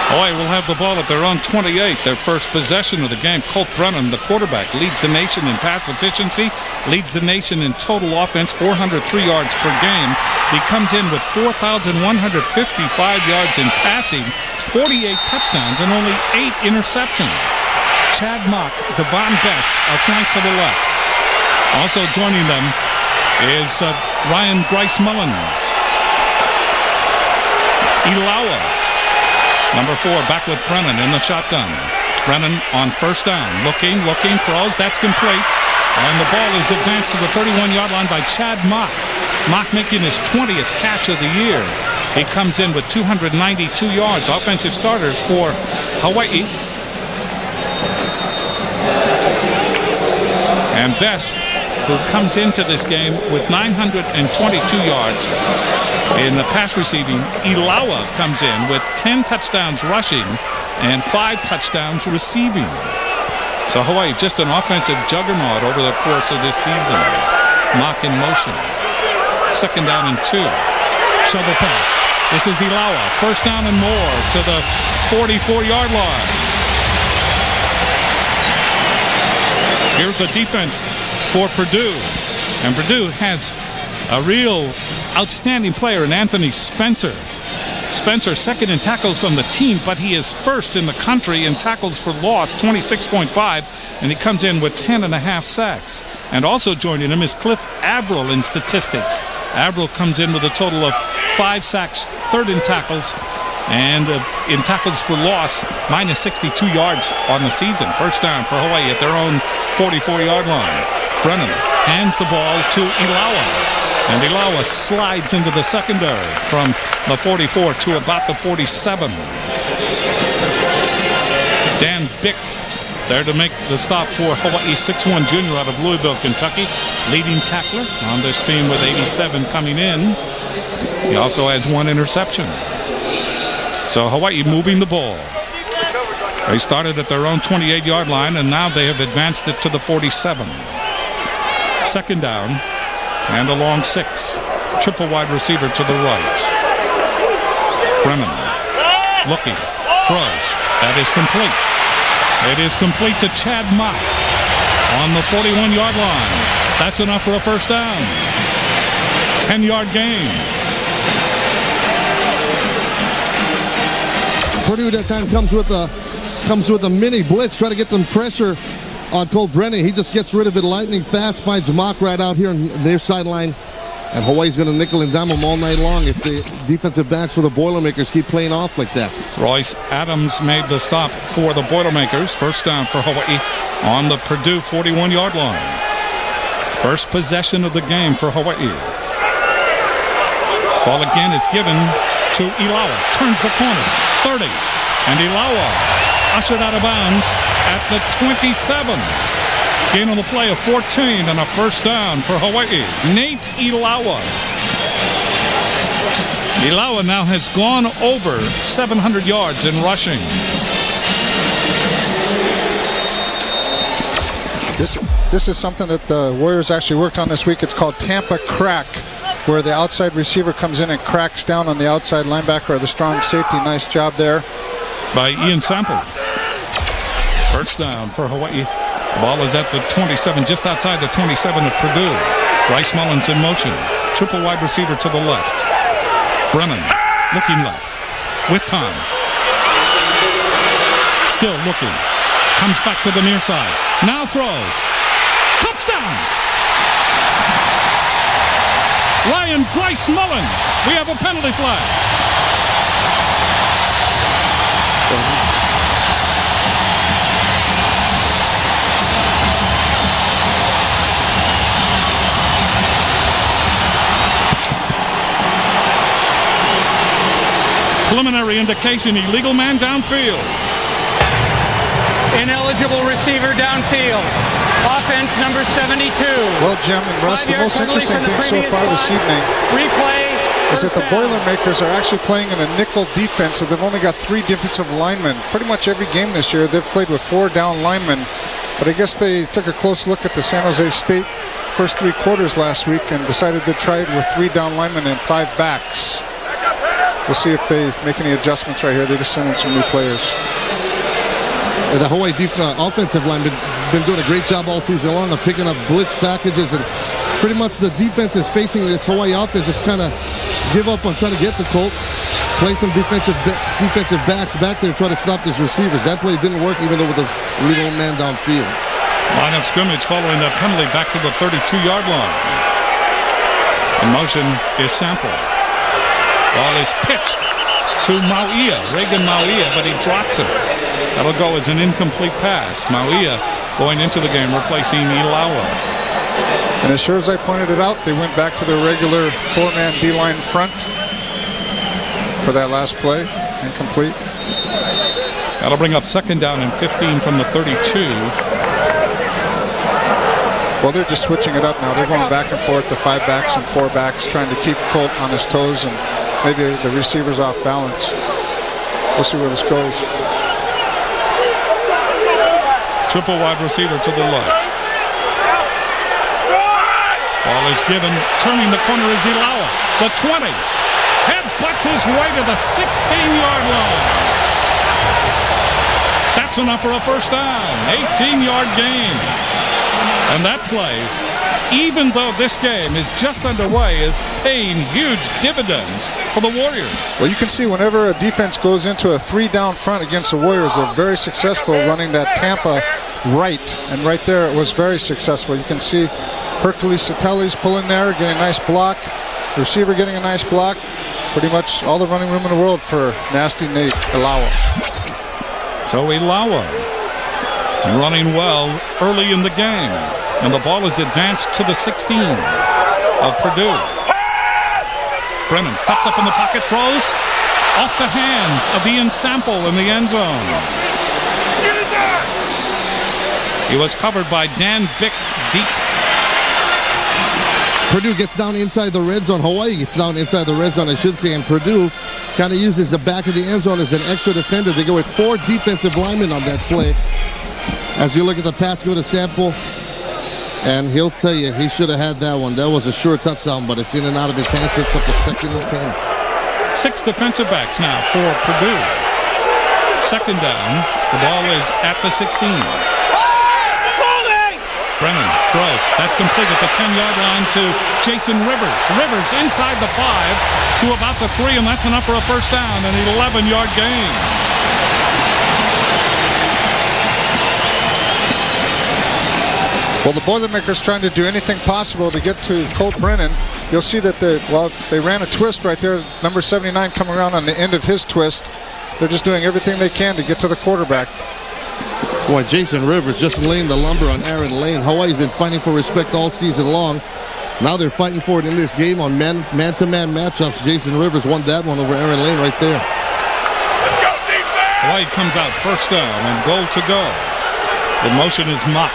Hawaii will have the ball at their own 28. Their first possession of the game. Colt Brennan, the quarterback, leads the nation in pass efficiency, leads the nation in total offense, 403 yards per game. He comes in with 4,155 yards in passing, 48 touchdowns, and only 8 interceptions. Chad Mock, Devon Bess are flanked to the left. Also joining them is Ryan Grice-Mullins. Ilawa, number 4, back with Brennan in the shotgun. Brennan on first down. Looking, throws. That's complete. And the ball is advanced to the 31-yard line by Chad Mock. Mock making his 20th catch of the year. He comes in with 292 yards. Offensive starters for Hawaii. And Bess, who comes into this game with 922 yards in the pass receiving. Ilawa comes in with 10 touchdowns rushing and 5 touchdowns receiving. So Hawaii just an offensive juggernaut over the course of this season. Mock in motion. Second down and 2. Shovel pass. This is Ilawa. First down and more to the 44-yard line. Here's the defense for Purdue. And Purdue has a real outstanding player in Anthony Spencer. Spencer second in tackles on the team, but he is first in the country in tackles for loss, 26.5, and he comes in with 10.5 sacks. And also joining him is Cliff Averill in statistics. Averill comes in with a total of 5 sacks, third in tackles, and in tackles for loss, minus 62 yards on the season. First down for Hawaii at their own 44-yard line. Brennan hands the ball to Ilawa. And Ilawa slides into the secondary from the 44 to about the 47. Dan Bick there to make the stop for Hawaii, 6'1" junior out of Louisville, Kentucky. Leading tackler on this team with 87 coming in. He also has 1 interception. So Hawaii moving the ball. They started at their own 28-yard line, and now they have advanced it to the 47. Second down. And a long 6. Triple wide receiver to the right. Brennan looking. Throws. That is complete. It is complete to Chad Mock on the 41-yard line. That's enough for a first down. 10-yard gain. Purdue that time comes with a mini blitz, try to get some pressure on Colt Brennan. He just gets rid of it lightning fast, finds Mock right out here on their sideline. And Hawaii's going to nickel and dime him all night long if the defensive backs for the Boilermakers keep playing off like that. Royce Adams made the stop for the Boilermakers. First down for Hawaii on the Purdue 41-yard line. First possession of the game for Hawaii. Ball again is given to Ilawa. Turns the corner. 30. And Ilawa ushered out of bounds at the 27. Gain on the play of 14 and a first down for Hawaii. Nate Ilawa. Ilawa now has gone over 700 yards in rushing. This is something that the Warriors actually worked on this week. It's called Tampa Crack, where the outside receiver comes in and cracks down on the outside linebacker or the strong safety. Nice job there by Ian Sample. First down for Hawaii. The ball is at the 27, just outside the 27 of Purdue. Grice-Mullins in motion. Triple wide receiver to the left. Brennan looking left with time. Still looking. Comes back to the near side. Now throws. Touchdown! Ryan Grice-Mullins. We have a penalty flag. Preliminary indication, illegal man downfield. Ineligible receiver downfield. Offense number 72. Well, Jim and Russ, the most interesting thing so far this evening is that the Boilermakers are actually playing in a nickel defense, so they've only got 3 defensive linemen. Pretty much every game this year, they've played with 4 down linemen. But I guess they took a close look at the San Jose State first 3 quarters last week and decided to try it with 3 down linemen and 5 backs. We'll see if they make any adjustments right here. They just sent in some new players. The Hawaii offensive line been doing a great job all season long of picking up blitz packages, and pretty much the defense is facing this Hawaii offense just kind of give up on trying to get to Colt, play some defensive backs back there, try to stop these receivers. That play didn't work even though with a little man downfield. Line of scrimmage following that penalty back to the 32-yard line. In motion is Sample. Ball is pitched to Mauia, Reagan Mauia, but he drops it. That'll go as an incomplete pass. Mauia going into the game, replacing Ilawa. And as sure as I pointed it out, they went back to their regular four-man D-line front for that last play. Incomplete. That'll bring up second down and 15 from the 32. Well, they're just switching it up now. They're going back and forth to 5 backs and 4 backs, trying to keep Colt on his toes and maybe the receivers off balance. We'll see where this goes. Triple wide receiver to the left. Ball is given. Turning the corner is Ilawa. The 20. Headbutts his way to the 16-yard line. That's enough for a first down. 18-yard gain. And that play, even though this game is just underway, is paying huge dividends for the Warriors. Well, you can see whenever a defense goes into a 3-down front against the Warriors, they're very successful running that Tampa right. And right there, it was very successful. You can see Hercules Satelli's pulling there, getting a nice block. The receiver getting a nice block. Pretty much all the running room in the world for Nasty Nate Ilawa. So Ilawa running well early in the game. And the ball is advanced to the 16 of Purdue. Brennan steps up in the pocket, throws off the hands of Ian Sample in the end zone. He was covered by Dan Bick deep. Purdue gets down inside the red zone. Hawaii gets down inside the red zone, I should say. And Purdue kind of uses the back of the end zone as an extra defender. They go with 4 defensive linemen on that play. As you look at the pass go to Sample, and he'll tell you he should have had that one. That was a sure touchdown, but it's in and out of his hands. It's up to second and 10. 6 defensive backs now for Purdue. Second down. The ball is at the 16. Brennan throws. That's complete at the 10-yard line to Jason Rivers. Rivers inside the 5 to about the 3, and that's enough for a first down and an 11-yard gain. Well, the Boilermakers trying to do anything possible to get to Colt Brennan. You'll see that they ran a twist right there. Number 79 coming around on the end of his twist. They're just doing everything they can to get to the quarterback. Boy, Jason Rivers just laying the lumber on Aaron Lane. Hawaii's been fighting for respect all season long. Now they're fighting for it in this game on man-to-man matchups. Jason Rivers won that one over Aaron Lane right there. Hawaii comes out first down and goal to go. The motion is Mock.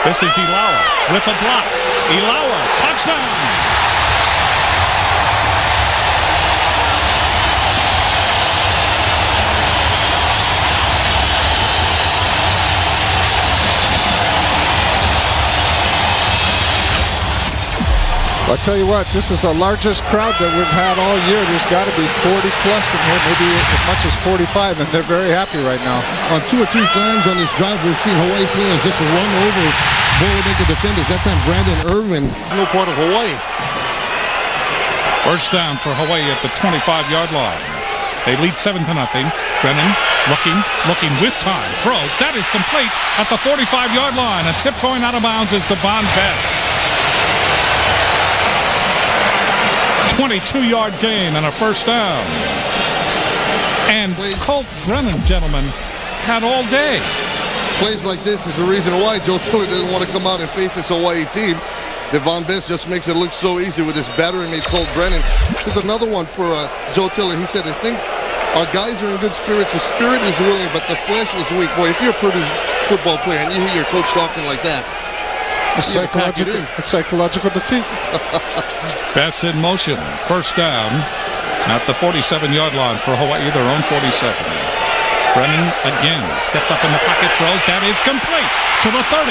This is Ilawa with a block. Ilawa, touchdown! I'll tell you what, this is the largest crowd that we've had all year. There's got to be 40 plus in here, maybe as much as 45, and they're very happy right now. On 2 or 3 times on this drive, we've seen Hawaii players just run over Boilermaker defenders. That time, Brandon Irwin, no part of Hawaii. First down for Hawaii at the 25-yard line. They lead 7-0. Brennan looking with time. Throws. That is complete at the 45-yard line. And tiptoeing out of bounds is Devon Bess. 22-yard gain and a first down. And Colt Brennan, gentlemen, had all day. Plays like this is the reason why Joe Tiller didn't want to come out and face this Hawaii team. Devon Bess just makes it look so easy with this battering mate Colt Brennan. There's another one for Joe Tiller. He said, I think our guys are in good spirits. The spirit is willing, but the flesh is weak. Boy, if you're a Purdue football player and you hear your coach talking like that, it's psychological defeat. Bess in motion. First down at the 47-yard line for Hawaii, their own 47. Brennan again steps up in the pocket, throws. That is complete to the 30,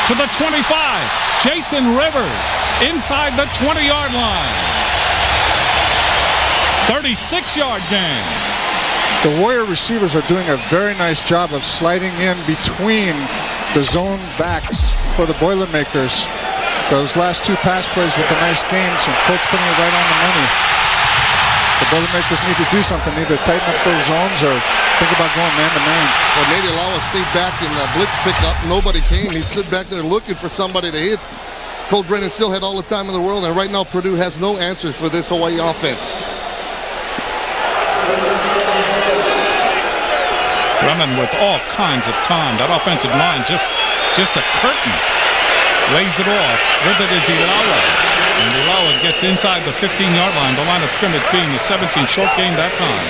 to the 25. Jason Rivers inside the 20-yard line. 36-yard gain. The Warrior receivers are doing a very nice job of sliding in between the zone backs for the Boilermakers. Those last two pass plays with the nice gains, and Colt's putting it right on the money. The Boilermakers need to do something, either tighten up those zones or think about going man-to-man. Well, Nate Ilawa stayed back in the blitz pickup. Nobody came. He stood back there looking for somebody to hit. Colt Brennan still had all the time in the world, and right now Purdue has no answers for this Hawaii offense. Brennan with all kinds of time. That offensive line just a curtain. Lays it off. With it is Ilawa. And Ilawa gets inside the 15-yard line. The line of scrimmage being a 17 short gain that time.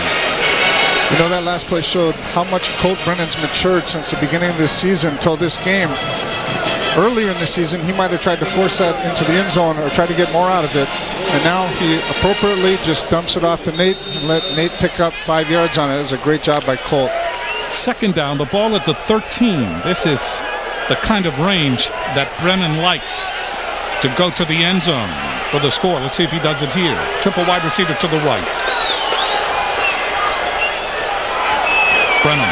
You know, that last play showed how much Colt Brennan's matured since the beginning of this season till this game. Earlier in the season, he might have tried to force that into the end zone or try to get more out of it. And now he appropriately just dumps it off to Nate and let Nate pick up 5 yards on it. It was a great job by Colt. Second down, the ball at the 13. This is the kind of range that Brennan likes to go to the end zone for the score. Let's see if he does it here. Triple wide receiver to the right. Brennan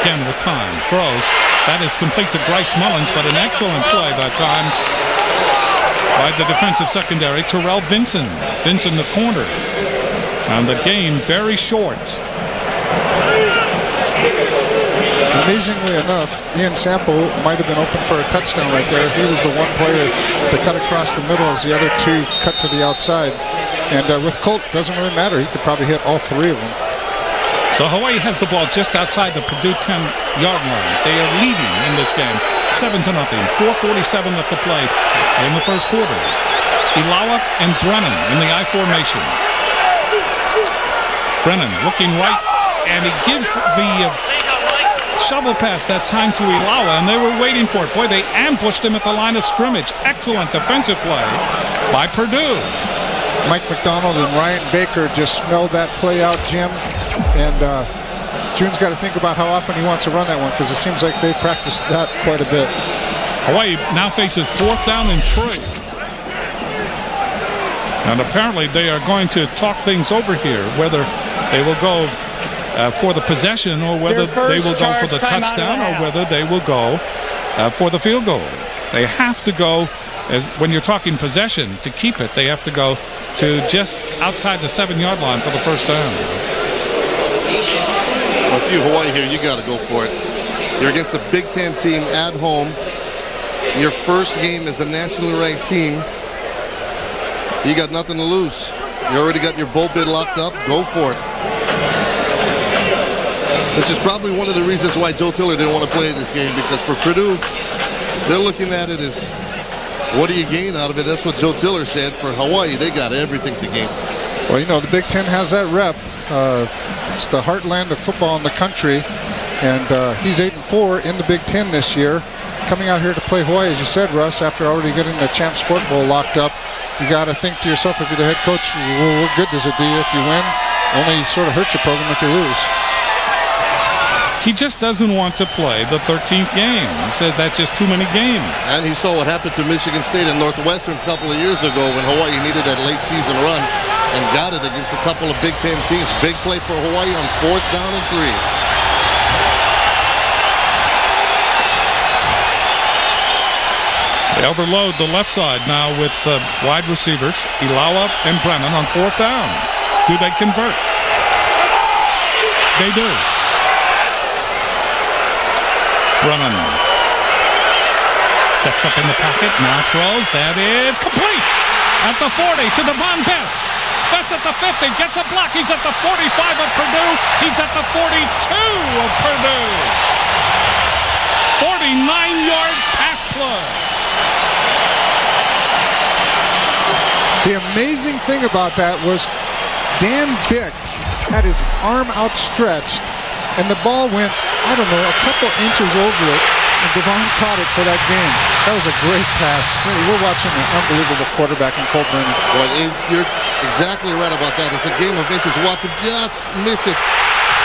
again with time. Throws. That is complete to Bryce Mullins, but an excellent play that time by the defensive secondary, Terrell Vinson. Vinson the corner. And the game very short. Amazingly enough, Ian Sample might have been open for a touchdown right there. He was the one player to cut across the middle as the other two cut to the outside. And with Colt, doesn't really matter. He could probably hit all three of them. So Hawaii has the ball just outside the Purdue 10-yard line. They are leading in this game, 7-0. 4:47 left to play in the first quarter. Ilawa and Brennan in the I formation. Brennan looking right, and he gives the shovel pass that time to Ilawa, and they were waiting for it. Boy, they ambushed him at the line of scrimmage. Excellent defensive play by Purdue. Mike McDonald and Ryan Baker just smelled that play out, Jim. And June's got to think about how often he wants to run that one, because it seems like they practiced that quite a bit. Hawaii now faces 4th down and 3. And apparently they are going to talk things over here, whether they will go for the possession or whether they will go for the touchdown or whether they will go for the field goal. They have to go, when you're talking possession, to keep it, they have to go to just outside the 7-yard line for the first down. Well, if you're Hawaii here, you got to go for it. You're against a Big Ten team at home. Your first game as a nationally ranked team. You got nothing to lose. You already got your bowl bid locked up. Go for it. Which is probably one of the reasons why Joe Tiller didn't want to play this game, because for Purdue, they're looking at it as, what do you gain out of it? That's what Joe Tiller said. For Hawaii, they got everything to gain. Well, you know, the Big Ten has that rep. It's the heartland of football in the country, and he's 8-4 in the Big Ten this year. Coming out here to play Hawaii, as you said, Russ, after already getting the Champ Sport Bowl locked up, you got to think to yourself, if you're the head coach, well, what good does it do you if you win? Only sort of hurts your program if you lose. He just doesn't want to play the 13th game. He said that's just too many games. And he saw what happened to Michigan State and Northwestern a couple of years ago when Hawaii needed that late season run and got it against a couple of Big Ten teams. Big play for Hawaii on 4th down and 3. They overload the left side now with wide receivers, Ilawa and Brennan on 4th down. Do they convert? They do. Brennan steps up in the pocket, now throws. That is complete at the 40 to Devon Bess. Bess at the 50, gets a block. He's at the 45 of Purdue. He's at the 42 of Purdue. 49-yard pass play. The amazing thing about that was Dan Bick had his arm outstretched, and the ball went, I don't know, a couple inches over it, and Devon caught it for that game. That was a great pass. We're watching an unbelievable quarterback in Colt Brennan. Well, you're exactly right about that. It's a game of inches. Watch him just miss it.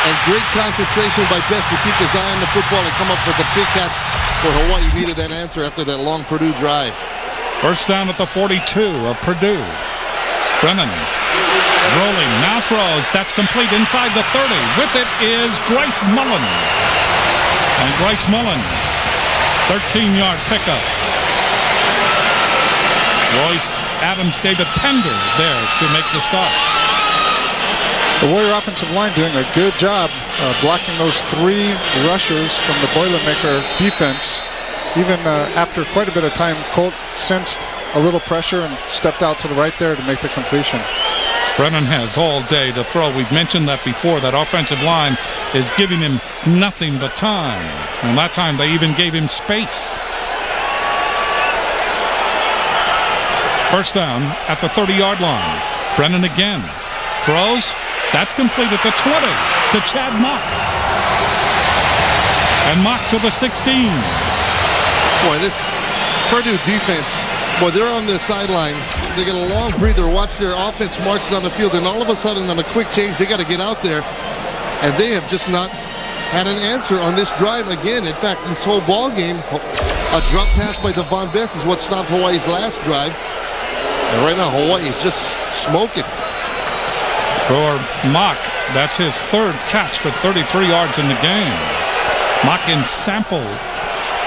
And great concentration by Bess to keep his eye on the football and come up with a big catch for Hawaii. Needed that answer after that long Purdue drive. First down at the 42 of Purdue. Brennan Rolling, now throws. That's complete inside the 30. With it is Grace Mullins. And Grace Mullins, 13-yard pickup. Royce Adams, David Pender there to make the stop. The Warrior offensive line doing a good job blocking those 3 rushers from the Boilermaker defense. Even after quite a bit of time, Colt sensed a little pressure and stepped out to the right there to make the completion. Brennan has all day to throw. We've mentioned that before. That offensive line is giving him nothing but time. And that time they even gave him space. First down at the 30-yard line. Brennan again. Throws. That's complete at the 20 to Chad Mock. And Mock to the 16. Boy, this Purdue defense, boy, they're on the sideline. They get a long breather, watch their offense march down the field, and all of a sudden on a quick change, they got to get out there. And they have just not had an answer on this drive again. In fact, this whole ball game, a drop pass by Devon Best is what stopped Hawaii's last drive. And right now, Hawaii is just smoking. For Mock, that's his 3rd catch for 33 yards in the game. Mock and Sample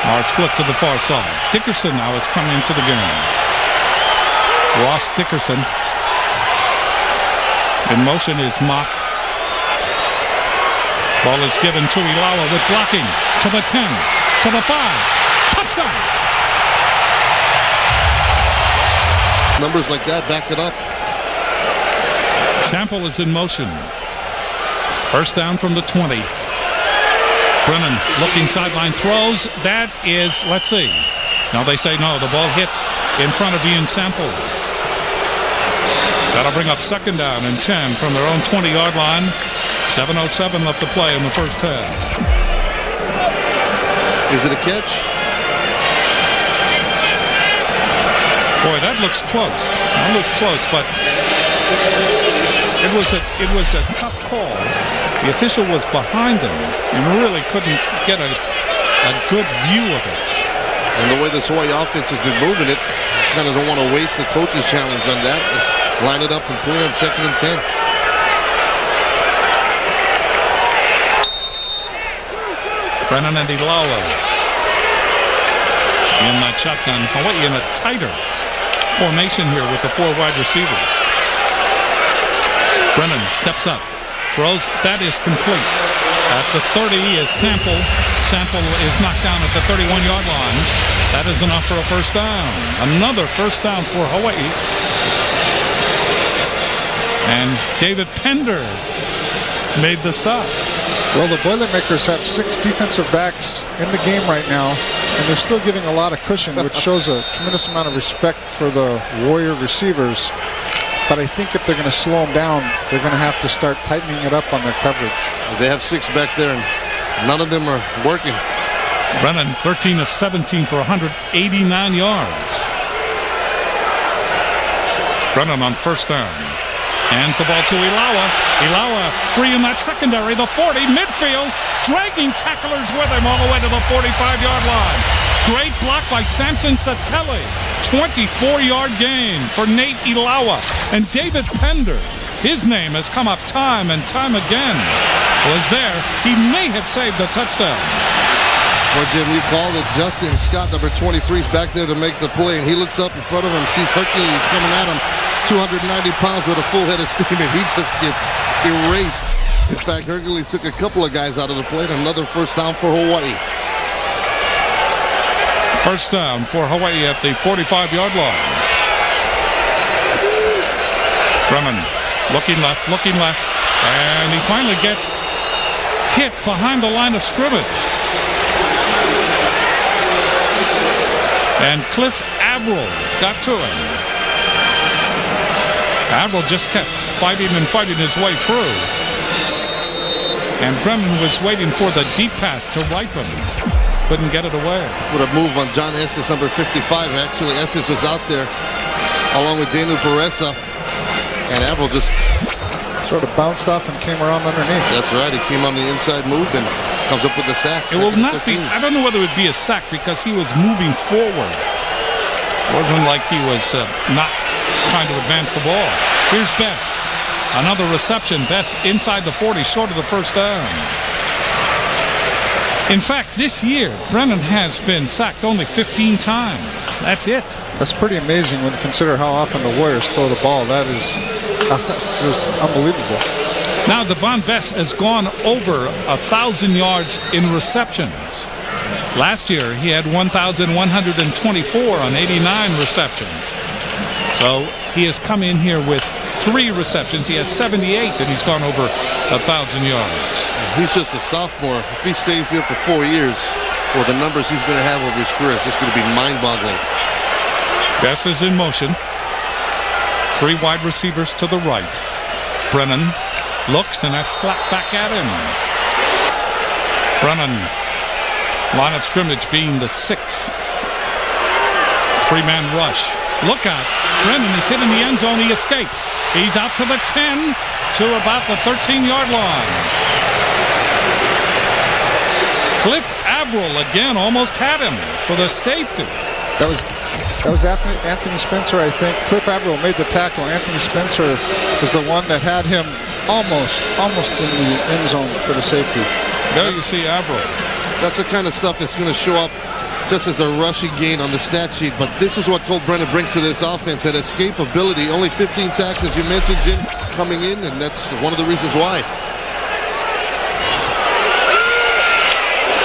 are split to the far side. Dickerson now is coming into the game. Ross Dickerson. In motion is Mock. Ball is given to Ilawa with blocking. To the 10. To the 5. Touchdown! Numbers like that back it up. Sample is in motion. First down from the 20. Brennan looking sideline, throws. That is, let's see. Now they say no, the ball hit in front of Ian Sample. That'll bring up second down and 10 from their own 20-yard line. 7:07 left to play in the first half. Is it a catch? Boy, that looks close. That looks close, but it was a tough call. The official was behind him and really couldn't get a good view of it. And the way this Hawaii offense has been moving it, kind of don't want to waste the coach's challenge on that. Just line it up and play on 2nd and 10. Brennan and Ilawa in that shotgun. Hawaii in a tighter formation here with the 4 wide receivers. Brennan steps up, throws. That is complete. At the 30 is Sample. Sample is knocked down at the 31-yard line. That is enough for a first down. Another first down for Hawaii. And David Pender made the stop. Well, the Boilermakers have 6 defensive backs in the game right now, and they're still giving a lot of cushion, which shows a tremendous amount of respect for the Warrior receivers. But I think if they're going to slow them down, they're going to have to start tightening it up on their coverage. They have 6 back there, and none of them are working. Brennan, 13 of 17 for 189 yards. Brennan on first down. Hands the ball to Ilawa. Ilawa free in that secondary. The 40, midfield, dragging tacklers with him all the way to the 45-yard line. Great block by Samson Satelli. 24-yard gain for Nate Ilawa. And David Pender, his name has come up time and time again, was there. He may have saved a touchdown. Well, Jim, you called it. Justin Scott, number 23, is back there to make the play, and he looks up in front of him, sees Hercules coming at him, 290 pounds with a full head of steam, and he just gets erased. In fact, Hercules took a couple of guys out of the play, and another first down for Hawaii. First down for Hawaii at the 45-yard line. Brennan looking left, and he finally gets hit behind the line of scrimmage. And Cliff Averill got to him. Averill just kept fighting his way through. And Brennan was waiting for the deep pass to ripen. Couldn't get it away. With a move on John Estes, number 55. Actually, Estes was out there along with Daniel Pereza. And Averill just sort of bounced off and came around underneath. That's right. He came on the inside move and comes up with the sack. It will not be, I don't know whether it would be a sack because he was moving forward. It wasn't like he was not trying to advance the ball. Here's Bess. Another reception. Best inside the 40, short of the first down. In fact, this year, Brennan has been sacked only 15 times. That's it. That's pretty amazing when you consider how often the Warriors throw the ball. That is unbelievable. Now, Devon Best has gone over 1,000 yards in receptions. Last year, he had 1,124 on 89 receptions. So he has come in here with 3 receptions. He has 78, and he's gone over 1,000 yards. He's just a sophomore. If he stays here for 4 years, well, the numbers he's going to have over his career is just going to be mind-boggling. Best is in motion. 3 wide receivers to the right. Brennan looks, and that's slapped back at him. Brennan, line of scrimmage being the 6. 3-man rush. Look out. Brennan is hit in the end zone. He escapes. He's out to the 10 to about the 13-yard line. Cliff Averill again almost had him for the safety. That was Anthony Spencer, I think. Cliff Averill made the tackle. Anthony Spencer was the one that had him almost in the end zone for the safety. There you see Averill. That's the kind of stuff that's going to show up just as a rushing gain on the stat sheet. But this is what Colt Brennan brings to this offense, that escapability. Only 15 sacks, as you mentioned, Jim, coming in, and that's one of the reasons why.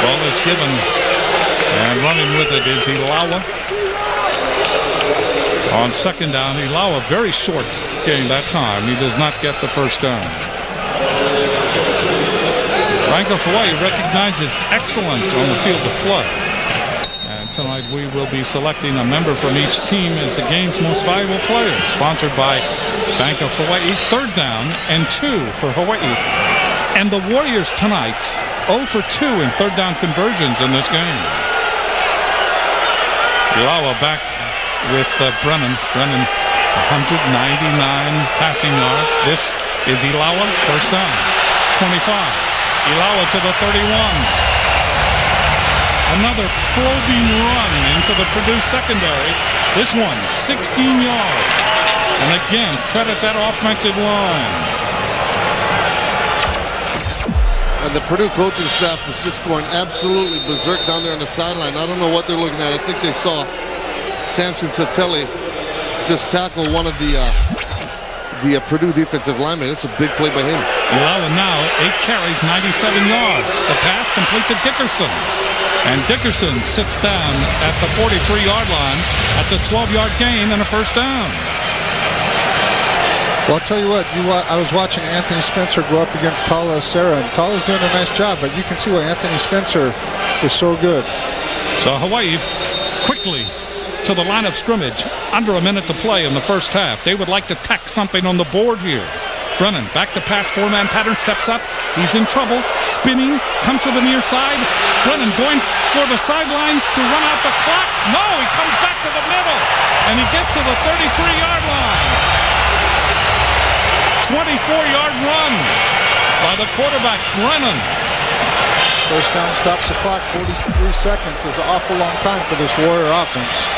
Ball is given, and running with it is Ilawa. On second down, Ilawa, very short gain that time. He does not get the first down. Bank of Hawaii recognizes excellence on the field of play. And tonight we will be selecting a member from each team as the game's most valuable player. Sponsored by Bank of Hawaii. 3rd down and 2 for Hawaii. And the Warriors tonight 0 for 2 in 3rd down conversions in this game. Ilawa back with Brennan. Brennan 199 passing yards. This is Ilawa, first down. 25. Ilawa to the 31. Another probing run into the Purdue secondary. This one, 16 yards. And again, credit that offensive line. And the Purdue coaching staff was just going absolutely berserk down there on the sideline. I don't know what they're looking at. I think they saw Samson Satelli just tackle one of the Purdue defensive linemen. It's a big play by him. Ilawa now 8 carries, 97 yards. The pass complete to Dickerson. And Dickerson sits down at the 43-yard line. That's a 12-yard gain and a first down. Well, I'll tell you what, I was watching Anthony Spencer go up against Tala Serra, and Tala's doing a nice job, but you can see why Anthony Spencer is so good. So Hawaii quickly to the line of scrimmage. Under a minute to play in the first half. They would like to tack something on the board here. Brennan back to pass, 4-man pattern, steps up. He's in trouble, spinning, comes to the near side. Brennan going for the sideline to run out the clock. No, he comes back to the middle, and he gets to the 33-yard line. 24-yard run by the quarterback, Brennan. First down stops the clock, 43 seconds is an awful long time for this Warrior offense.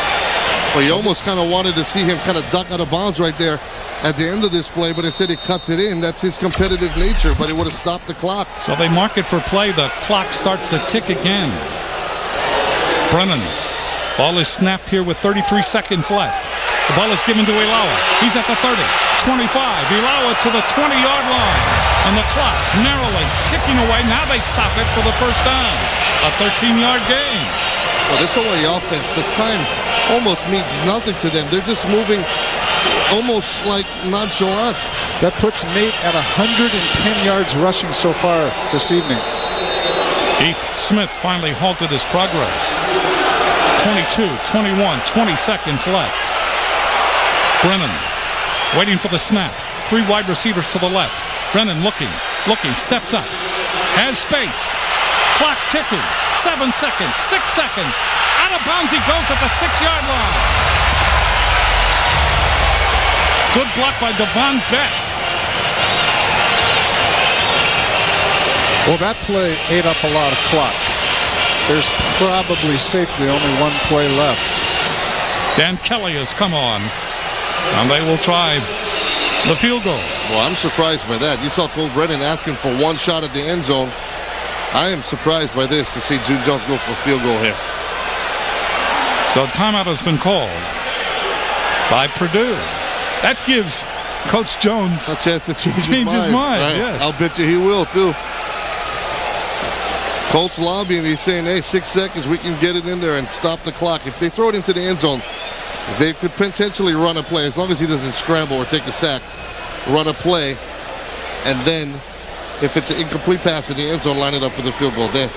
Well, you almost kind of wanted to see him kind of duck out of bounds right there at the end of this play, but instead he cuts it in. That's his competitive nature, but it would have stopped the clock. So they mark it for play. The clock starts to tick again. Brennan. Ball is snapped here with 33 seconds left. The ball is given to Ilawa. He's at the 30, 25. Ilawa to the 20-yard line. And the clock narrowly ticking away. Now they stop it for the first down. A 13-yard gain. Well, this Hawaii offense, the time almost means nothing to them. They're just moving almost like nonchalant. That puts Nate at 110 yards rushing so far this evening. Keith Smith finally halted his progress. 22, 21, 20 seconds left. Brennan waiting for the snap. 3 wide receivers to the left. Brennan looking, steps up. Has space. Clock ticking. 7 seconds, 6 seconds. Out of bounds he goes at the 6-yard line. Good block by Devon Best. Well, that play ate up a lot of clock. There's probably safely only 1 play left. Dan Kelly has come on. And they will try the field goal. Well, I'm surprised by that. You saw Colt Brennan asking for one shot at the end zone. I am surprised by this to see June Jones go for a field goal here. So timeout has been called by Purdue. That gives Coach Jones a chance to change his mind. Right. Yes. I'll bet you he will, too. Colt's lobbying. He's saying, hey, 6 seconds, we can get it in there and stop the clock. If they throw it into the end zone, they could potentially run a play, as long as he doesn't scramble or take a sack, run a play, and then if it's an incomplete pass in the end zone, line it up for the field goal. Then,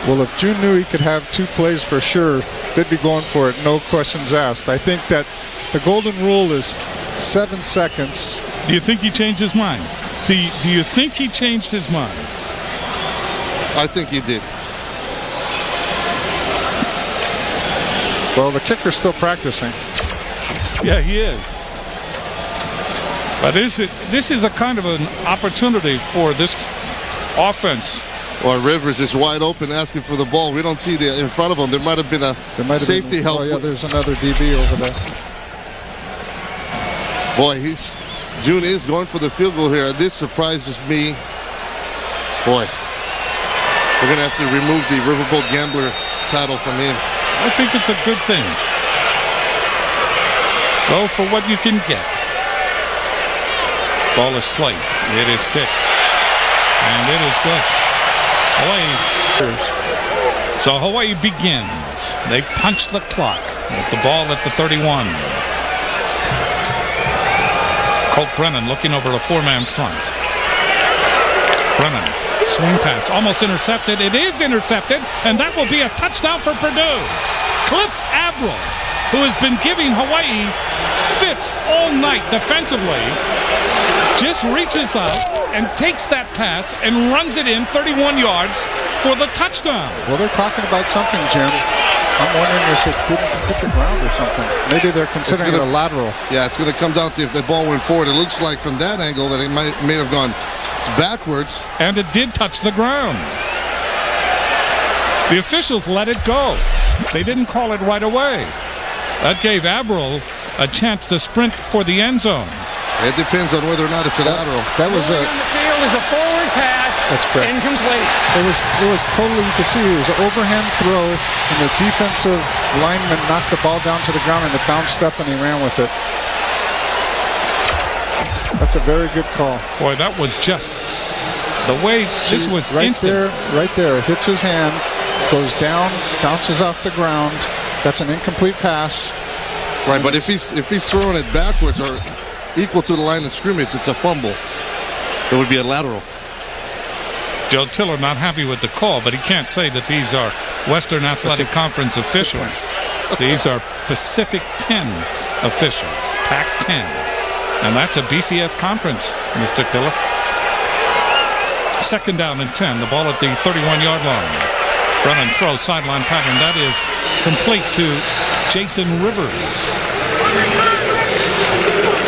well, if June knew he could have 2 plays for sure, they'd be going for it, no questions asked. I think that the golden rule is 7 seconds. Do you think he changed his mind? Do you think he changed his mind? I think he did. Well, the kicker's still practicing. Yeah, he is. But this is a kind of an opportunity for this offense. Or Rivers is wide open asking for the ball. We don't see the in front of him. There might have been a safety help. Oh, yeah, there's another DB over there. Boy, June is going for the field goal here. This surprises me. Boy, we're going to have to remove the Riverboat Gambler title from him. I think it's a good thing. Go for what you can get. Ball is placed. It is kicked. And it is good. Hawaii. So Hawaii begins. They punch the clock with the ball at the 31. Colt Brennan looking over a 4-man front. Brennan, swing pass, almost intercepted. It is intercepted, and that will be a touchdown for Purdue. Cliff Avril, who has been giving Hawaii fits all night defensively, just reaches out and takes that pass and runs it in 31 yards for the touchdown. Well, they're talking about something, Jim. I'm wondering if it didn't hit the ground or something. Maybe they're considering it a lateral. Yeah, it's going to come down to if the ball went forward. It looks like from that angle that it may have gone backwards. And it did touch the ground. The officials let it go. They didn't call it right away. That gave Avril a chance to sprint for the end zone. It depends on whether or not it's a lateral. That was on the field is a forward pass. That's correct. Incomplete. It was totally, you could see it was an overhand throw, and the defensive lineman knocked the ball down to the ground, and it bounced up, and he ran with it. That's a very good call. Boy, that was just the way this was right instant. Right there. It hits his hand, goes down, bounces off the ground. That's an incomplete pass. Right, but if he's throwing it backwards or equal to the line of scrimmage, it's a fumble. It would be a lateral. Joe Tiller not happy with the call, but he can't say that these are Western Athletic Conference officials. These are Pacific 10 officials, Pac-10. And that's a BCS conference, Mr. Tiller. 2nd down and 10. The ball at the 31-yard line. Brennan throws sideline pattern. That is complete to Jason Rivers.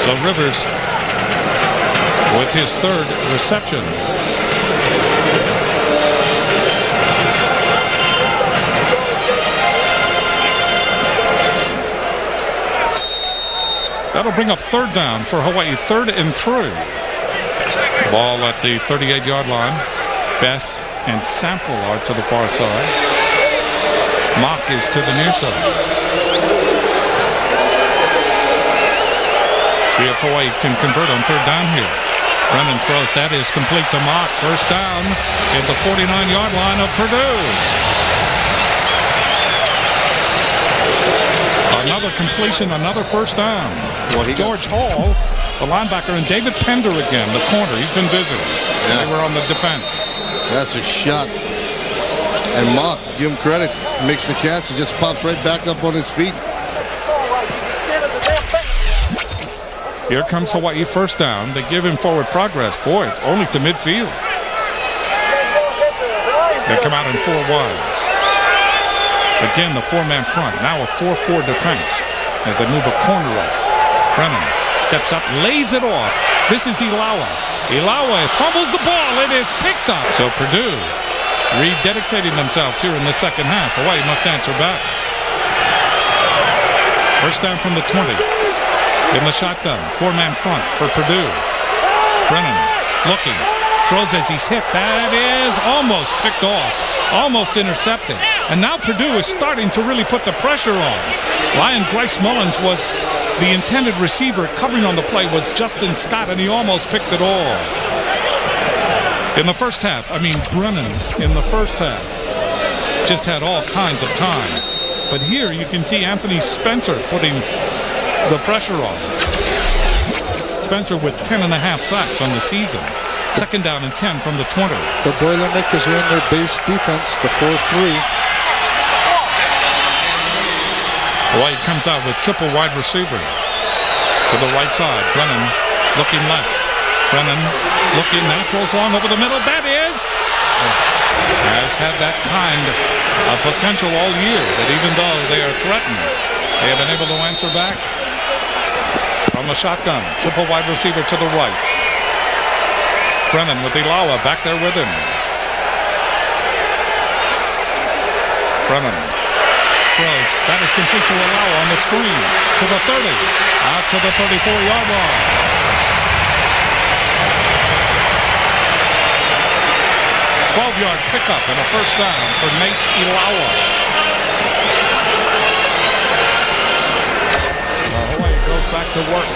So Rivers with his 3rd reception. That'll bring up 3rd down for Hawaii, 3rd and 3. Ball at the 38-yard line. Bess and Sample are to the far side. Mock is to the near side. See if Hawaii can convert on 3rd down here. Brennan throws. That is complete to Mock. 1st down at the 49-yard line of Purdue. Another completion, another 1st down. George Hall, the linebacker, and David Pender again, the corner. He's been busy. Yeah. They were on the defense. That's a shot. And Mock, give him credit, makes the catch and just pops right back up on his feet. Here comes Hawaii, 1st down. They give him forward progress. Boy, only to midfield. They come out in 4 wides. Again, the 4-man front. Now a 4-4 defense as they move a corner up. Brennan steps up, lays it off. This is Ilawa. Ilawa fumbles the ball. It is picked up. So Purdue rededicating themselves here in the 2nd half. Hawaii must answer back. 1st down from the 20. In the shotgun, 4-man front for Purdue. Brennan looking, throws as he's hit. That is almost picked off, almost intercepted. And now Purdue is starting to really put the pressure on. Ryan Grice Mullins was the intended receiver. Covering on the play was Justin Scott, and he almost picked it off. In the first half, Brennan in the first half just had all kinds of time. But here you can see Anthony Spencer putting the pressure on. Spencer with 10.5 sacks on the season. 2nd down and 10 from the 20. The Boilermakers are in their base defense, the 4-3. White comes out with triple wide receiver. To the right side, Brennan looking left. Brennan looking, now throws long over the middle. That is... has had that kind of potential all year, that even though they are threatened, they have been able to answer back. From the shotgun, triple wide receiver to the right. Brennan with Ilawa back there with him. Brennan throws. That is complete to Ilawa on the screen. To the 30. Out to the 34-yard line. A 12-yard pickup and a first down for Nate Ilawa. Hawaii goes back to work.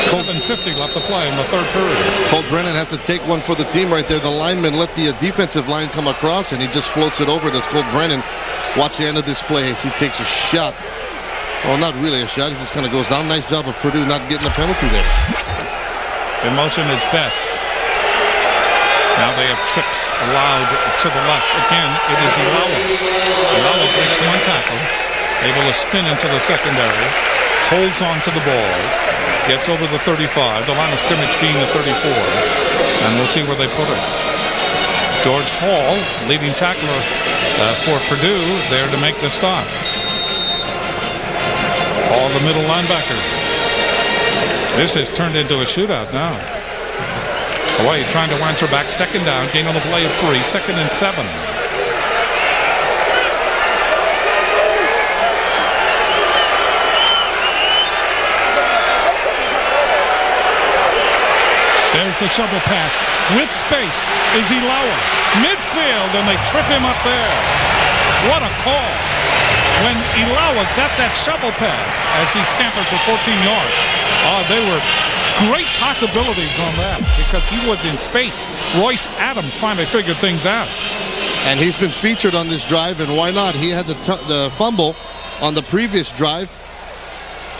7:50 left to play in the third period. Colt Brennan has to take one for the team right there. The lineman let the defensive line come across, and he just floats it over to Colt Brennan. Watch the end of this play as he takes a shot. Well, not really a shot. He just kind of goes down. Nice job of Purdue not getting a penalty there. In motion is Bess. Now they have trips allowed to the left. Again, it is Ilawa. Ilawa breaks one tackle. Able to spin into the secondary. Holds on to the ball. Gets over the 35. The line of scrimmage being the 34. And we'll see where they put it. George Hall, leading tackler for Purdue, there to make the stop. Hall, the middle linebacker. This has turned into a shootout now. Hawaii trying to answer back. 2nd down. Gain on the play of 3. 2nd and 7. There's the shovel pass. With space is Ilawa. Midfield, and they trip him up there. What a call. When Ilawa got that shovel pass as he scampered for 14 yards. They were great possibilities on that because he was in space. Royce Adams finally figured things out. And he's been featured on this drive, and why not? He had the fumble on the previous drive.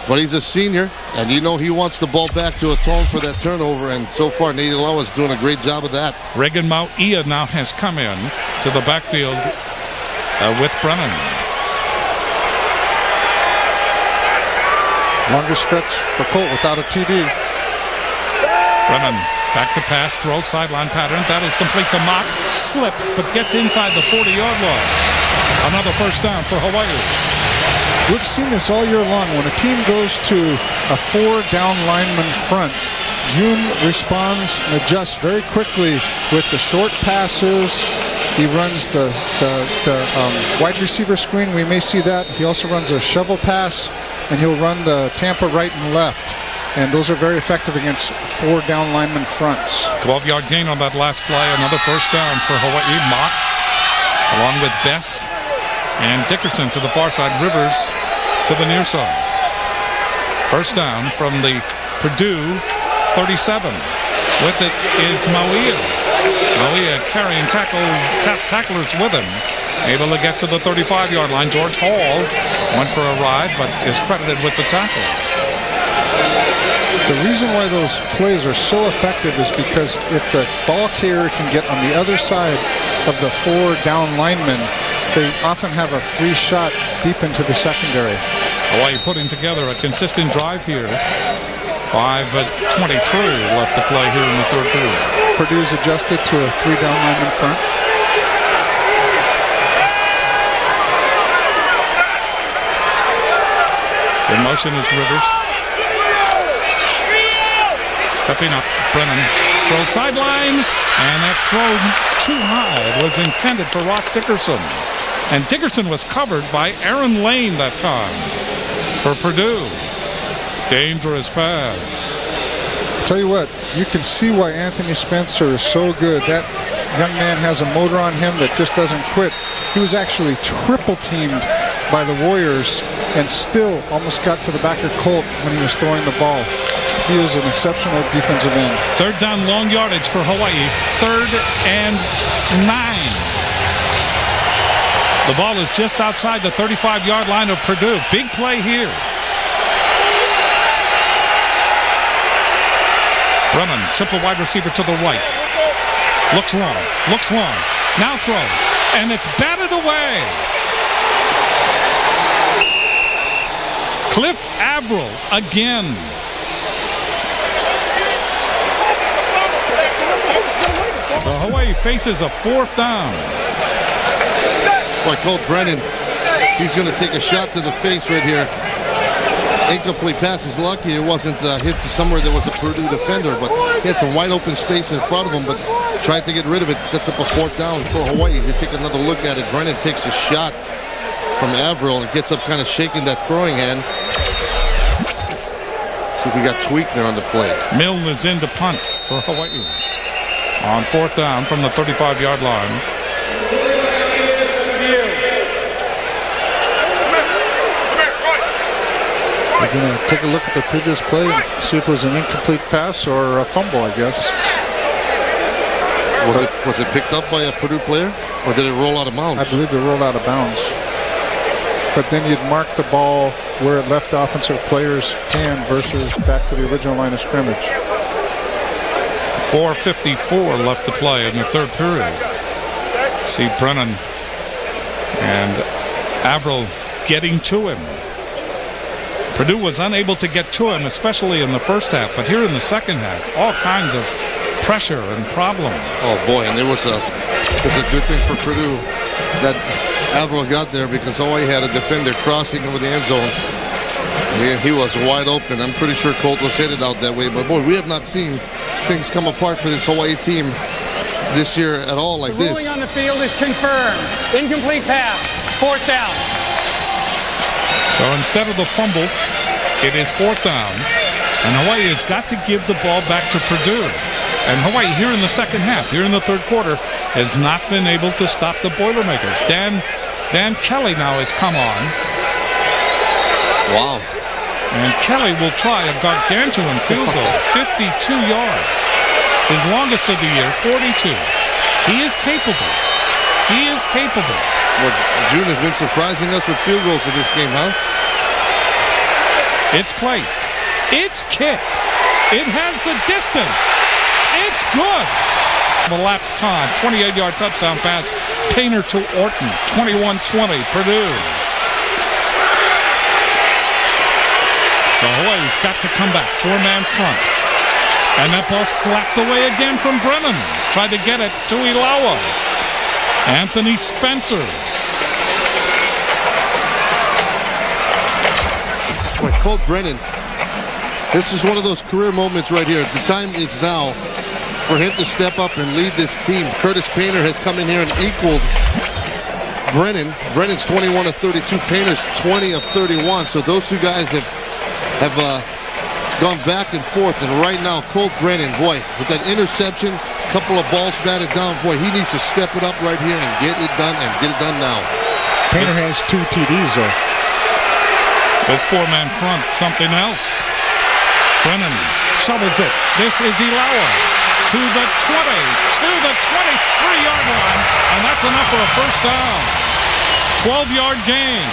But he's a senior, and you know he wants the ball back to atone for that turnover, and so far Nate Ilawa is doing a great job of that. Reagan Mauia now has come in to the backfield with Brennan. Longer stretch for Colt without a TD. Brennan back to pass, throw, sideline pattern. That is complete to Mock. Slips, but gets inside the 40-yard line. Another first down for Hawaii. We've seen this all year long. When a team goes to a 4-down lineman front, June responds and adjusts very quickly with the short passes. He runs the wide receiver screen. We may see that. He also runs a shovel pass, and he'll run the Tampa right and left. And those are very effective against 4-down lineman fronts. 12-yard gain on that last play. Another first down for Hawaii. Mock, along with Bess and Dickerson to the far side. Rivers to the near side. First down from the Purdue 37. With it is Mauia. Mauia carrying tacklers with him. Able to get to the 35-yard line. George Hall went for a ride, but is credited with the tackle. The reason why those plays are so effective is because if the ball carrier can get on the other side of the 4-down linemen, they often have a free shot deep into the secondary. Hawaii putting together a consistent drive here. 5:23 left to play here in the third period. Purdue's adjusted to a 3-down lineman front. In motion is Rivers. Stepping up, Brennan throws sideline, and that throw too high. It was intended for Ross Dickerson. And Dickerson was covered by Aaron Lane that time for Purdue. Dangerous pass. Tell you what, you can see why Anthony Spencer is so good. That young man has a motor on him that just doesn't quit. He was actually triple teamed by the Warriors and still almost got to the back of Colt when he was throwing the ball. He is an exceptional defensive end. Third down, long yardage for Hawaii. 3rd and 9. The ball is just outside the 35-yard line of Purdue. Big play here. Brennan, triple wide receiver to the right. Looks long, now throws, and it's batted away. Cliff Averill again. So Hawaii faces a 4th down. By Colt Brennan, he's going to take a shot to the face right here. Incomplete pass. He's lucky it wasn't hit to somewhere there was a Purdue defender, but he had some wide open space in front of him, but tried to get rid of it. Sets up a 4th down for Hawaii. They take another look at it. Brennan takes a shot from Averill and gets up kind of shaking that throwing hand. See if we got tweaked there on the play. Milne is in to punt for Hawaii on 4th down from the 35-yard line. We're going to take a look at the previous play, see if it was an incomplete pass or a fumble, I guess. Was it picked up by a Purdue player, or did it roll out of bounds? I believe it rolled out of bounds. But then you'd mark the ball where it left offensive players' hand versus back to the original line of scrimmage. 4:54 left to play in the 3rd period. See Brennan and Averill getting to him. Purdue was unable to get to him, especially in the first half. But here in the second half, all kinds of pressure and problems. Oh, boy, and it was a good thing for Purdue that Averill got there, because Hawaii had a defender crossing over the end zone. And he was wide open. I'm pretty sure Colt was headed out that way. But, boy, we have not seen things come apart for this Hawaii team this year at all like this. The ruling on the field is confirmed. Incomplete pass. 4th down. So instead of the fumble, it is 4th down. And Hawaii has got to give the ball back to Purdue. And Hawaii here in the second half, here in the 3rd quarter, has not been able to stop the Boilermakers. Dan Kelly now has come on. Wow. And Kelly will try a gargantuan field goal, 52 yards. His longest of the year, 42. He is capable. He is capable. Well, June has been surprising us with field goals in this game, huh? It's placed. It's kicked. It has the distance. It's good. Elapsed time. 28-yard touchdown pass. Painter to Orton. 21-20. Purdue. So Hawaii's got to come back. 4-man front. And that ball slapped away again from Brennan. Tried to get it to Ilawa. Anthony Spencer. Boy, Colt Brennan. This is one of those career moments right here. The time is now for him to step up and lead this team. Curtis Painter has come in here and equaled Brennan. Brennan's 21 of 32. Painter's 20 of 31. So those two guys have gone back and forth. And right now, Colt Brennan, boy, with that interception, couple of balls batted down, boy, he needs to step it up right here and get it done, and get it done now. Painter has 2 TDs, though. This 4-man front, something else. Brennan shovels it. This is Ilawa to the 20, to the 23-yard line, and that's enough for a 1st down. 12-yard gain,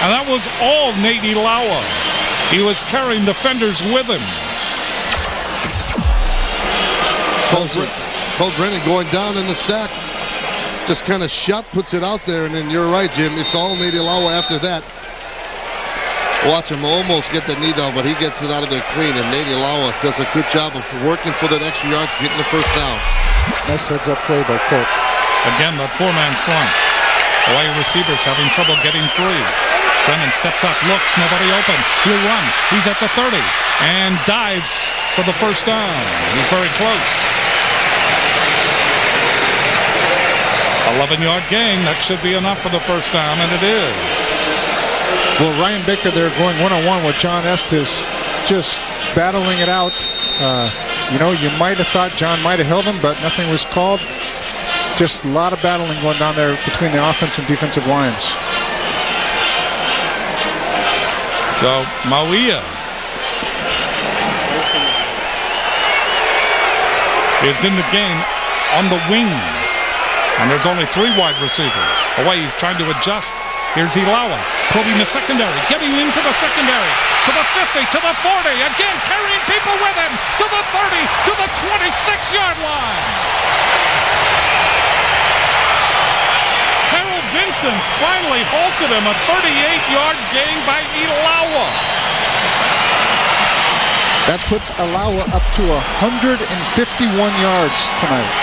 and that was all Nate Ilawa. He was carrying defenders with him. Colt Brennan going down in the sack. Just kind of puts it out there, and then you're right, Jim. It's all Nate Ilawa after that. Watch him almost get the knee down, but he gets it out of there clean, and Nate Ilawa does a good job of working for that extra yards, getting the 1st down. Nice heads-up play by Colt. Again, that 4-man front. Hawaii receivers having trouble getting through. Brennan steps up, looks, nobody open. He'll run. He's at the 30 and dives for the 1st down. He's very close. 11-yard gain. That should be enough for the 1st down, and it is. Well, Ryan Baker there going one-on-one with John Estes. just battling it out. You might have thought John might have held him, but nothing was called. Just a lot of battling going down there between the offense and defensive lines. So, Mauia is in the game on the wing. And there's only 3 wide receivers. Hawaii's trying to adjust. Here's Ilawa, probing the secondary, getting into the secondary, to the 50, to the 40, again carrying people with him, to the 30, to the 26-yard line. Terrell Vinson finally halted him, a 38-yard gain by Ilawa. That puts Ilawa up to 151 yards tonight.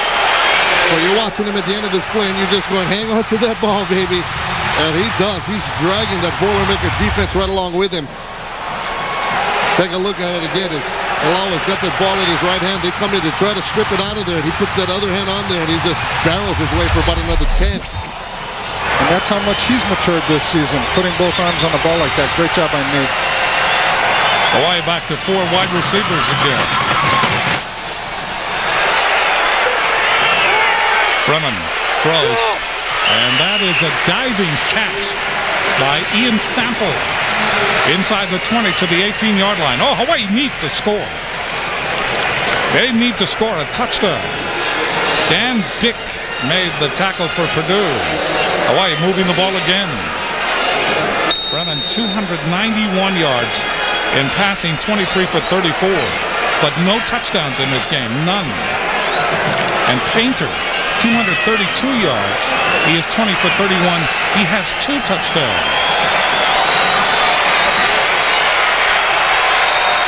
Well, you're watching him at the end of this play, and you're just going, hang on to that ball, baby. And he does. He's dragging that Boilermaker defense right along with him. Take a look at it again. Ilawa's got that ball in his right hand. They come in to try to strip it out of there, and he puts that other hand on there, and he just barrels his way for about another 10. And that's how much he's matured this season, putting both arms on the ball like that. Great job by Nate. Hawaii back to 4 wide receivers again. Brennan throws, and that is a diving catch by Ian Sample inside the 20 to the 18-yard line. Oh, Hawaii needs to score. They need to score a touchdown. Dan Bick made the tackle for Purdue. Hawaii moving the ball again. Brennan 291 yards in passing, 23 for 34, but no touchdowns in this game, none. And Painter, 232 yards. He is 20 for 31. He has 2 touchdowns.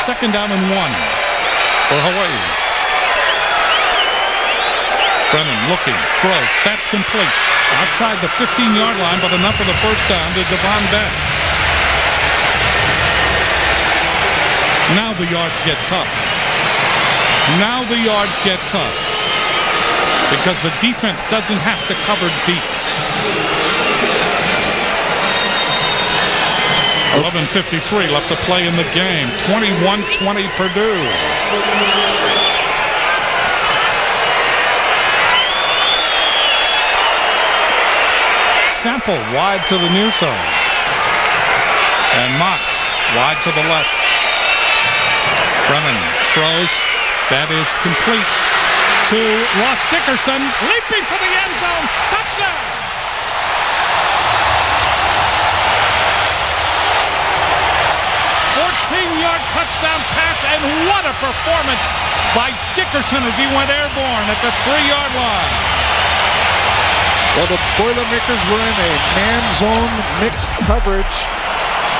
Second down and 1 for Hawaii. Brennan looking, throws. That's complete. Outside the 15-yard line, but enough for the first down to Devon Bess. Now the yards get tough. Now the yards get tough. Because the defense doesn't have to cover deep. 11:53 left to play in the game. 21-20 Purdue. Sample wide to the near side. And Mock wide to the left. Brennan throws. That is complete to Ross Dickerson, leaping for the end zone. Touchdown! Yard touchdown pass, and what a performance by Dickerson as he went airborne at the 3-yard line. Well, the Boilermakers were in a man-zone mixed coverage,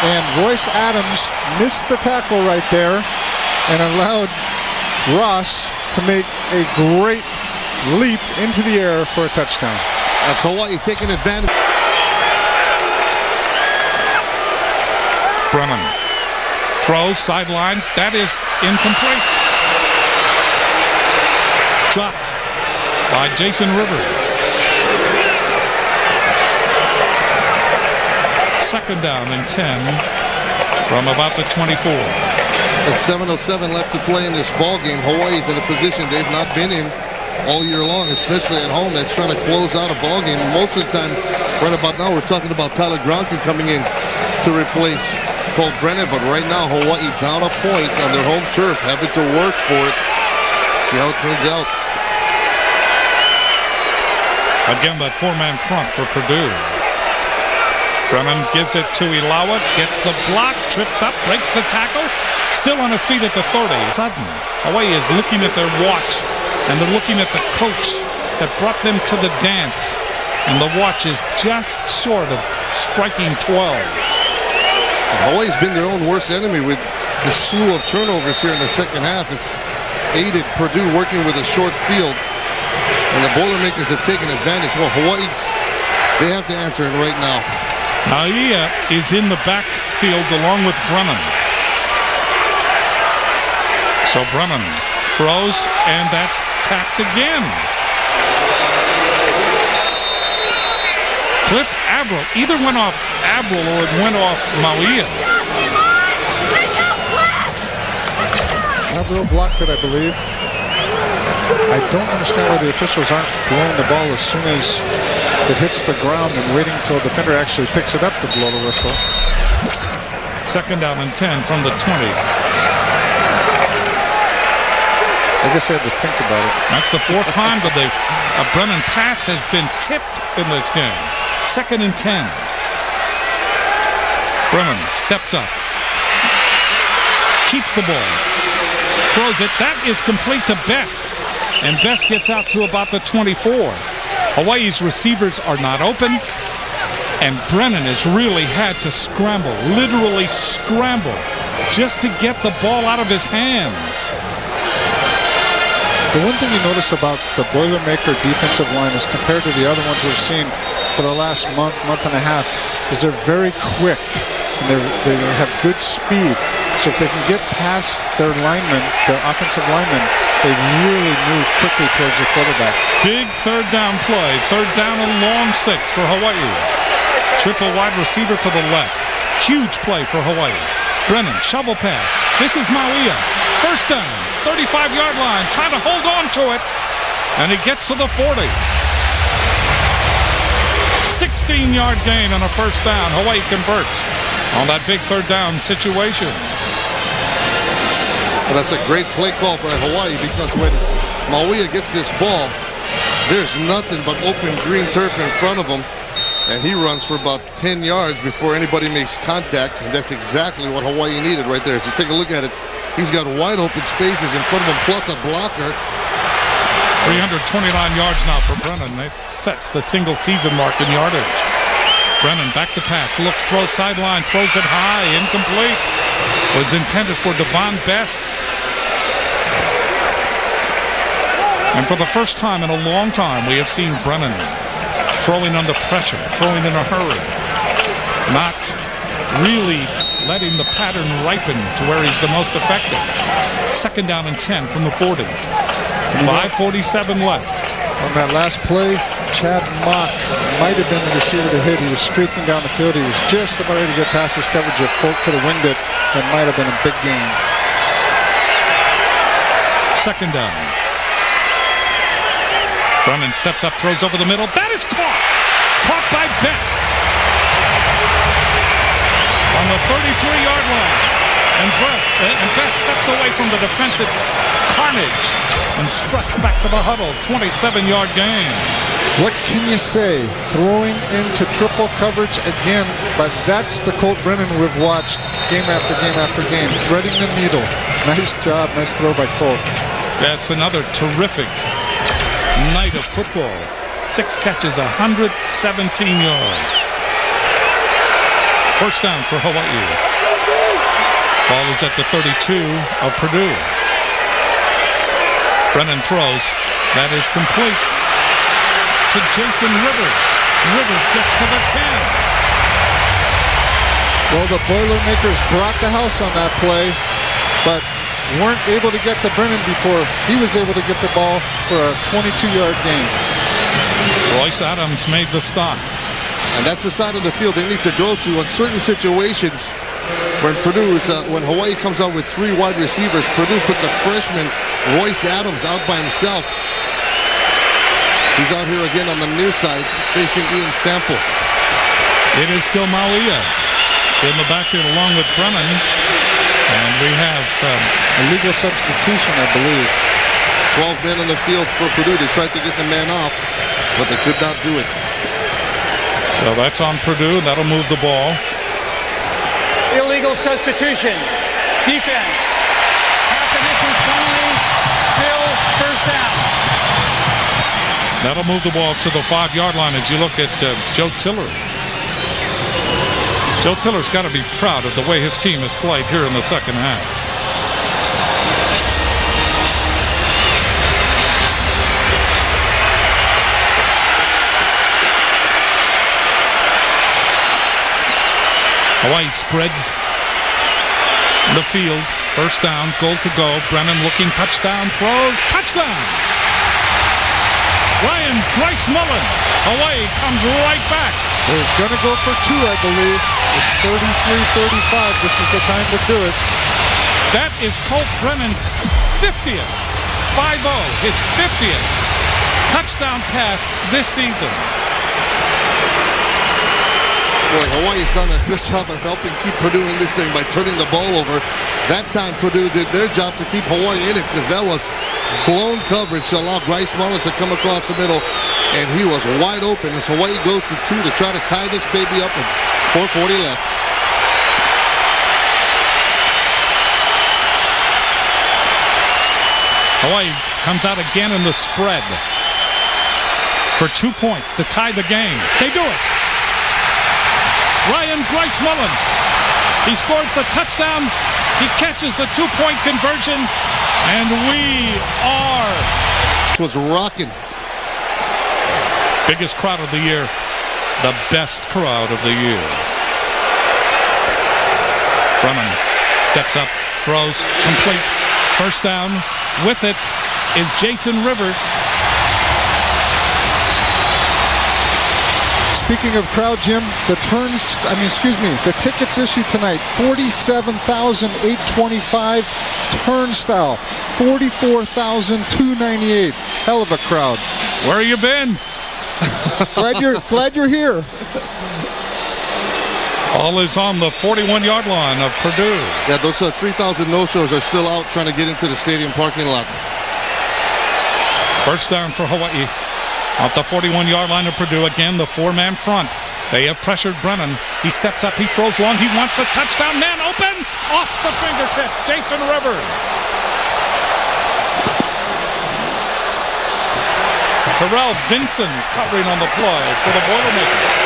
and Royce Adams missed the tackle right there and allowed Ross to make a great leap into the air for a touchdown. That's Hawaii taking advantage. Brennan throws, sideline. That is incomplete. Dropped by Jason Rivers. Second down and 10 from about the 24. With 7:07 left to play in this ball game, Hawaii's in a position they've not been in all year long, especially at home. That's trying to close out a ball game. Most of the time, right about now, we're talking about Tyler Gronke coming in to replace Colt Brennan, but right now Hawaii down a point on their home turf, having to work for it. See how it turns out. Again, that 4-man front for Purdue. Brennan gives it to Ilawa, gets the block, tripped up, breaks the tackle, still on his feet at the 30. Sudden, Hawaii is looking at their watch, and they're looking at the coach that brought them to the dance, and the watch is just short of striking 12. Hawaii's been their own worst enemy with the slew of turnovers here in the second half. It's aided Purdue working with a short field, and the Boilermakers have taken advantage. Well, they have to answer it right now. Aia is in the backfield along with Brennan. So Brennan throws, and that's tapped again. Cliff Avril either went off Avril or it went off Mauia. Haverhill blocked it, I believe. I don't understand why the officials aren't blowing the ball as soon as it hits the ground and waiting until a defender actually picks it up to blow the whistle. 2nd down and 10 from the 20. I guess I had to think about it. That's the 4th time that a Brennan pass has been tipped in this game. 2nd and 10. Brennan steps up. Keeps the ball. Throws it. That is complete to Bess. And Bess gets out to about the 24. Hawaii's receivers are not open. And Brennan has really had to scramble, literally scramble, just to get the ball out of his hands. The one thing you notice about the Boilermaker defensive line is compared to the other ones we've seen for the last month and a half is they're very quick and they have good speed. So if they can get past their linemen, the offensive linemen, they really move quickly towards the quarterback. Big 3rd down play. 3rd down and long 6 for Hawaii. Triple wide receiver to the left. Huge play for Hawaii. Brennan, shovel pass. This is Mauia. 1st down, 35-yard line. Trying to hold on to it. And he gets to the 40. 16-yard gain on a 1st down. Hawaii converts on that big 3rd down situation. Well, that's a great play call by Hawaii because when Mauia gets this ball, there's nothing but open green turf in front of him. And he runs for about 10 yards before anybody makes contact. And that's exactly what Hawaii needed right there. So take a look at it. He's got wide open spaces in front of him, plus a blocker. 329 yards now for Brennan. That sets the single season mark in yardage. Brennan back to pass. Looks, throws sideline, throws it high. Incomplete. Was intended for Devon Bess. And for the first time in a long time, we have seen Brennan throwing under pressure, throwing in a hurry, not really letting the pattern ripen to where he's the most effective. 2nd down and 10 from the 40. 5:47 left. On that last play, Chad Mock might have been the receiver to hit. He was streaking down the field. He was just about ready to get past his coverage. If Colt could have winged it, that might have been a big gain. 2nd down. Brennan steps up, throws over the middle. That is caught! Caught by Bess. On the 33-yard line. And Bess steps away from the defensive carnage and struts back to the huddle. 27-yard gain. What can you say? Throwing into triple coverage again, but that's the Colt Brennan we've watched game after game after game. Threading the needle. Nice job, nice throw by Colt. That's another terrific night of football. 6 catches, 117 yards. 1st down for Hawaii. Ball is at the 32 of Purdue. Brennan throws. That is complete to Jason Rivers. Rivers gets to the 10. Well, the Boilermakers brought the house on that play, but weren't able to get to Brennan before he was able to get the ball for a 22-yard gain. Royce Adams made the stop. And that's the side of the field they need to go to in certain situations. When when Hawaii comes out with 3 wide receivers, Purdue puts a freshman, Royce Adams, out by himself. He's out here again on the near side, facing Ian Sample. It is still Mauia in the backfield along with Brennan. And we have a legal substitution, I believe. 12 men on the field for Purdue. They tried to get the man off, but they could not do it. So that's on Purdue. That'll move the ball. Illegal substitution. Defense. Half the distance penalty. Still 1st down. That'll move the ball to the 5-yard line as you look at Joe Tiller. Joe Tiller's got to be proud of the way his team has played here in the 2nd half. Hawaii spreads the field. 1st down, goal to go. Brennan looking, touchdown, throws, touchdown! Ryan Bryce Mullen. Hawaii comes right back. They're going to go for 2, I believe. It's 33-35. This is the time to do it. That is Colt Brennan 50th. 5-0, his 50th touchdown pass this season. Boy, Hawaii's done a good job of helping keep Purdue in this thing by turning the ball over. That time Purdue did their job to keep Hawaii in it because that was blown coverage to allow Bryce Mullins to come across the middle, and he was wide open as Hawaii goes to 2 to try to tie this baby up with 4:40 left. Hawaii comes out again in the spread for 2 points to tie the game. They do it. Ryan Bryce Mullins. He scores the touchdown. He catches the 2-point conversion. And we are. It was rocking. Biggest crowd of the year. The best crowd of the year. Brennan steps up, throws, complete. First down. With it is Jason Rivers. Speaking of crowd, Jim, the tickets issued tonight, 47,825. Turnstile, 44,298. Hell of a crowd. Where you been? Glad you're here. All is on the 41-yard line of Purdue. Yeah, those 3,000 no-shows are still out trying to get into the stadium parking lot. First down for Hawaii. At the 41-yard line of Purdue, again, the 4-man front. They have pressured Brennan. He steps up, he throws long, he wants the touchdown. Man open, off the fingertips, Jason Rivers. Terrell Vinson covering on the play for the Boilermakers.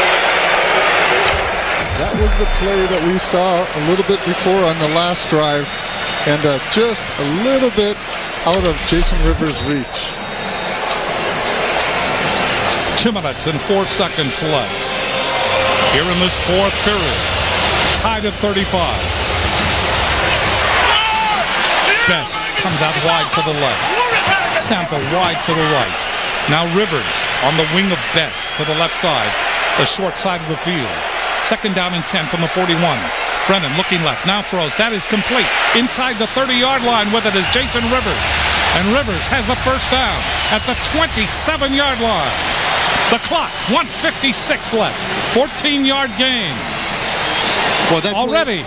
That was the play that we saw a little bit before on the last drive, and just a little bit out of Jason Rivers' reach. 2 minutes and 4 seconds left here in this fourth period. Tied at 35. Best comes out wide to the left. Sample wide to the right. Now Rivers on the wing of Best to the left side, the short side of the field. Second down and 10 from the 41. Brennan looking left, now throws. That is complete. Inside the 30-yard line with it is Jason Rivers. And Rivers has a first down at the 27-yard line. The clock, 1:56 left. 14-yard gain. Well, already.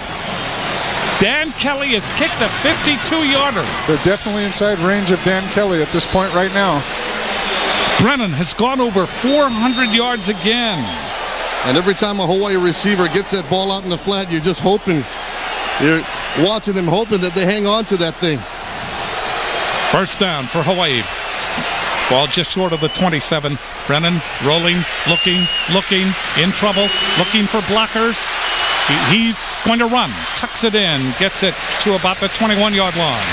Dan Kelly has kicked a 52-yarder. They're definitely inside range of Dan Kelly at this point right now. Brennan has gone over 400 yards again. And every time a Hawaii receiver gets that ball out in the flat, you're just hoping, you're watching them hoping that they hang on to that thing. First down for Hawaii. Ball just short of the 27. Brennan rolling, looking, in trouble, looking for blockers. He's going to run, tucks it in, gets it to about the 21-yard line.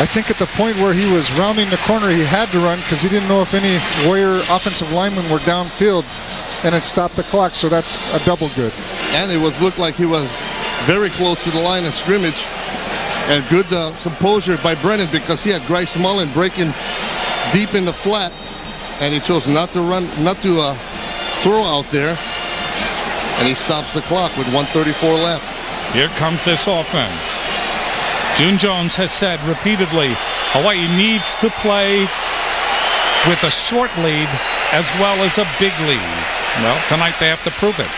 I think at the point where he was rounding the corner, he had to run because he didn't know if any Warrior offensive linemen were downfield, and it stopped the clock, so that's a double good. And it looked like he was very close to the line of scrimmage. And good composure by Brennan because he had Bryce Mullins breaking deep in the flat, and he chose not to throw out there, and he stops the clock with 1:34 left. Here comes this offense. June Jones has said repeatedly, Hawaii needs to play with a short lead as well as a big lead. Well, tonight they have to prove it.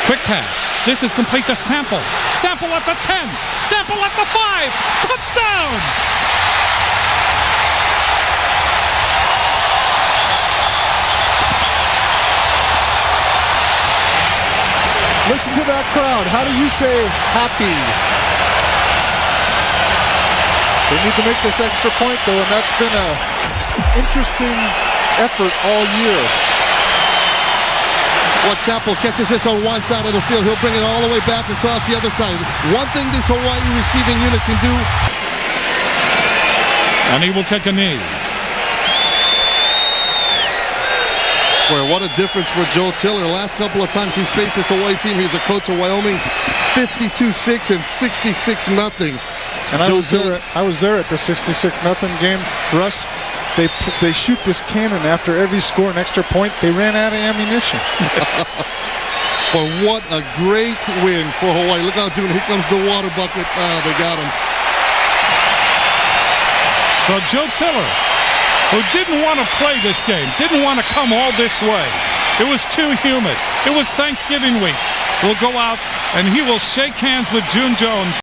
Quick pass. This is complete to Sample. Sample at the 10. Sample at the 5. Touchdown! Listen to that crowd. How do you say happy? They need to make this extra point, though, and that's been an interesting effort all year. What Sample catches this on one side of the field, he'll bring it all the way back across the other side. One thing this Hawaii receiving unit can do. And he will take a knee. Boy, what a difference for Joe Tiller. Last couple of times he's faced this Hawaii team, he's a coach of Wyoming, 52-6 and 66-0. And I was there at the 66-0 game. Russ, they shoot this cannon after every score, an extra point. They ran out of ammunition. But what a great win for Hawaii. Look out, June. Here comes the water bucket. They got him. So Joe Tiller, who didn't want to play this game, didn't want to come all this way. It was too humid. It was Thanksgiving week. Will go out and he will shake hands with June Jones.